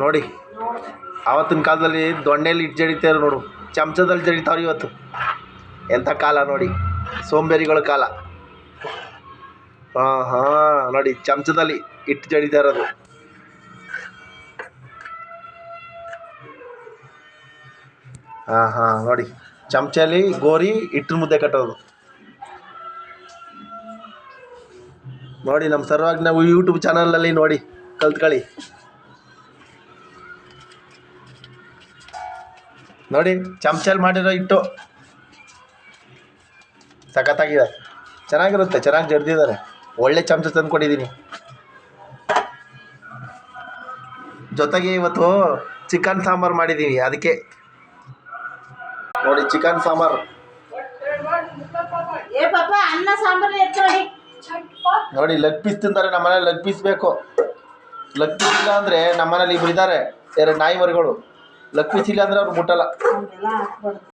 ನೋಡಿ ಆವತ್ತಿನ ಕಾಲದಲ್ಲಿ ದೊಣ್ಣೆಲಿ ಇಟ್ಟು ಜಡಿತಾರೆ ನೋಡು, ಚಮಚದಲ್ಲಿ ಜಡಿತಾವ್ರು ಇವತ್ತು. ಎಂಥ ಕಾಲ ನೋಡಿ, ಸೋಂಬೇರಿಗಳ ಕಾಲ. ಹಾಂ ಹಾಂ, ನೋಡಿ ಚಮಚದಲ್ಲಿ ಇಟ್ಟು ಜಡಿತಾ ಇರೋದು. ಹಾಂ ಹಾಂ, ನೋಡಿ ಚಮಚಲ್ಲಿ ಗೋರಿ ಇಟ್ಟಿನ ಮುದ್ದೆ ಕಟ್ಟೋದು. ನೋಡಿ ನಮ್ಮ ಸರ್ವಾಗಿ ನಾವು ಯೂಟ್ಯೂಬ್ ಚಾನಲಲ್ಲಿ ನೋಡಿ ಕಲ್ತ್ಕೊಳ್ಳಿ. ನೋಡಿ ಚಮಚಲ್ಲಿ ಮಾಡಿರೋ ಇಟ್ಟು ಸಖತ್ತಾಗಿದೆ, ಚೆನ್ನಾಗಿರುತ್ತೆ, ಚೆನ್ನಾಗಿ ಜಡ್ದಿದ್ದಾರೆ. ಒಳ್ಳೆ ಚಮಚ ತಂದು ಕೊಟ್ಟಿದ್ದೀನಿ. ಜೊತೆಗೆ ಇವತ್ತು ಚಿಕನ್ ಸಾಂಬಾರು ಮಾಡಿದ್ದೀವಿ, ಅದಕ್ಕೆ ನೋಡಿ ಚಿಕನ್ ಸಾಂಬಾರು. ನೋಡಿ ಲೆಗ್ ಪೀಸ್ ತಿಂತಾರೆ, ನಮ್ಮನೇಲಿ ಲೆಗ್ ಪೀಸ್ ಬೇಕು. ಲೆಗ್ ಪೀಸ್ ಇಲ್ಲ ಅಂದರೆ ನಮ್ಮನೇಲಿ ಇಬ್ಬರು ಇದ್ದಾರೆ, 2 ನಾಯಿ ಮರಿಗಳು. ಲೆಗ್ ಪೀಸ್ ಇಲ್ಲ ಅಂದರೆ ಅವ್ರು ಮುಟ್ಟಲ್ಲ.